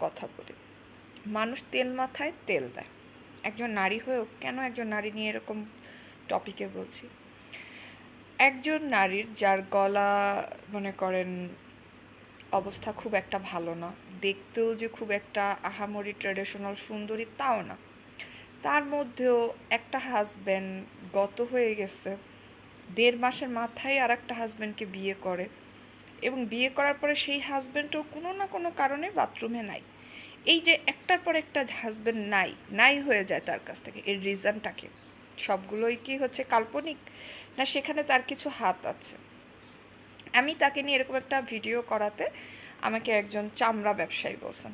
কথা বলি। মানুষ তেল মাথায় তেল দেয়। একজন নারী হয়েও কেন একজন নারী নিয়ে এরকম টপিকে বলছি? একজন নারীর যার গলা মনে করেন অবস্থা খুব একটা ভালো না, দেখতেও যে খুব একটা আহামরি ট্র্যাডিশনাল সুন্দরী তাও না, তার মধ্যেও একটা হাজব্যান্ড গত হয়ে গেছে, 1.5 মাসের মাথায় আর একটা হাজব্যান্ডকে বিয়ে করে, এবং বিয়ে করার পরে সেই হাজব্যান্ডও কোনো না কোনো কারণে বাথরুমে নাই। এই যে একটার পর একটা হাজব্যান্ড নাই হয়ে যায় তার কাছ থেকে, এর রিজনটাকে সবগুলোই কি হচ্ছে কাল্পনিক, না সেখানে তার কিছু হাত আছে? আমি তাকে নিয়ে এরকম একটা ভিডিও করাতে আমাকে একজন চামড়া ব্যবসায়ী বলছেন,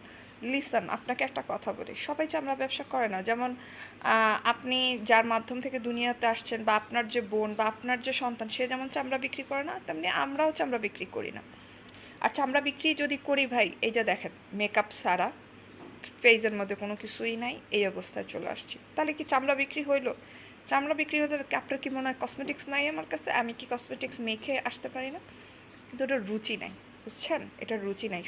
লিসন, আপনাকে একটা কথা বলি, সবাই চামড়া ব্যবসা করে না। যেমন আপনি যার মাধ্যম থেকে দুনিয়াতে আসছেন, বা আপনার যে বোন বা আপনার যে সন্তান, সে যেমন চামড়া বিক্রি করে না, তেমনি আমরাও চামড়া বিক্রি করি না। আর চামড়া বিক্রি যদি করি ভাই, এই যে দেখেন মেকআপ ছাড়া ফেজের মধ্যে কোনো কিছুই নাই, এই অবস্থায় চলে আসছি, তাহলে কি চামড়া বিক্রি হইলো? চামড়া বিক্রি হতে আপনার কি মনে হয় কসমেটিক্স নাই আমার কাছে, আমি কি কসমেটিক্স মেখে আসতে পারি না? কিন্তু এটা রুচি নাই, বুঝছেন? এটা রুচি নাই।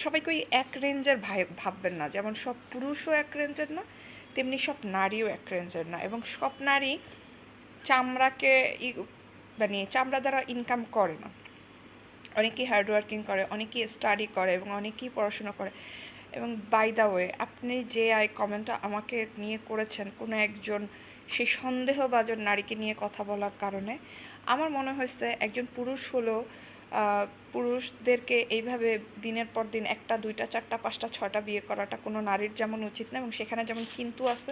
সবাইকে ওই এক রেঞ্জের ভাববেন না। যেমন সব পুরুষও এক রেঞ্জের না, তেমনি সব নারীও এক রেঞ্জের না, এবং সব নারী চামড়াকে মানে চামড়া দ্বারা ইনকাম করে না। অনেকেই হার্ডওয়ার্কিং করে, অনেকেই স্টাডি করে, এবং অনেকেই পড়াশোনা করে। এবং বাই দ্য ওয়ে, আপনি যে কমেন্টটা আমাকে নিয়ে করেছেন কোনো একজন সেই সন্দেহভাজন নারীকে নিয়ে কথা বলার কারণে, আমার মনে হয়েছে একজন পুরুষ হলেও পুরুষদেরকে এইভাবে দিনের পর দিন 1টা 2টা 4টা 5টা 6টা বিয়ে করাটা কোনো নারীর যেমন উচিত না, এবং সেখানে যেমন কিন্তু আছে,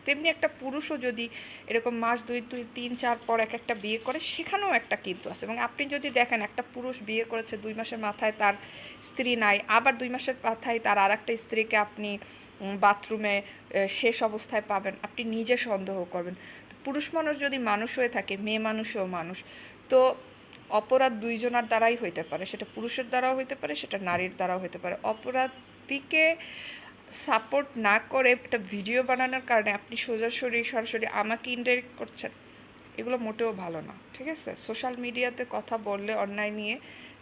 তেমনি একটা পুরুষও যদি এরকম মাস 2 3 4 পর একটা বিয়ে করে, সেখানেও একটা কিন্তু আছে। এবং আপনি যদি দেখেন একটা পুরুষ বিয়ে করেছে 2 মাসের মাথায় তার স্ত্রী নাই, আবার 2 মাসের মাথায় তার আর একটা স্ত্রীকে আপনি বাথরুমে শেষ অবস্থায় পাবেন, আপনি নিজে সন্দেহ করবেন। পুরুষ মানুষ যদি মানুষ হয়ে থাকে, মেয়ে মানুষও মানুষ, তো অপরাধ দুইজনার দ্বারাই হইতে পারে, সেটা পুরুষের দ্বারাও হইতে পারে, সেটা নারীর দ্বারাও হইতে পারে। অপরাধীকে সাপোর্ট না করে একটা ভিডিও বানানোর কারণে আপনি সরাসরি আমাকে ইনডাইরেক্ট করছেন, এগুলো মোটেও ভালো না, ঠিক আছে? সোশ্যাল মিডিয়াতে কথা বললে অন্যায় নিয়ে,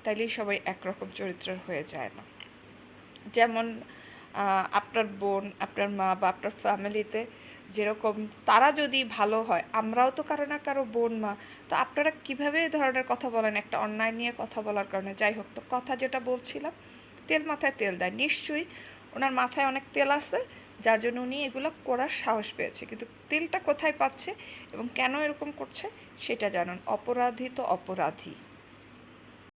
তাইলেই সবাই একরকম চরিত্রের হয়ে যায় না। যেমন আপনার বোন, আপনার মা বা আপনার ফ্যামিলিতে যেরকম তারা যদি ভালো হয়, আমরাও তো কারো না কারো বোন মা, তো আপনারা কীভাবে এই ধরনের কথা বলেন একটা অন্যায় নিয়ে কথা বলার কারণে? যাই হোক, তো কথা যেটা বলছিলাম, তেল মাথায় তেল দেয়, নিশ্চয়ই ওনার মাথায় অনেক তেল আছে, যার জন্য উনি এগুলো করার সাহস পেয়েছে। কিন্তু তেলটা কোথায় পাচ্ছে এবং কেন এরকম করছে সেটা জানুন। অপরাধী তো অপরাধী।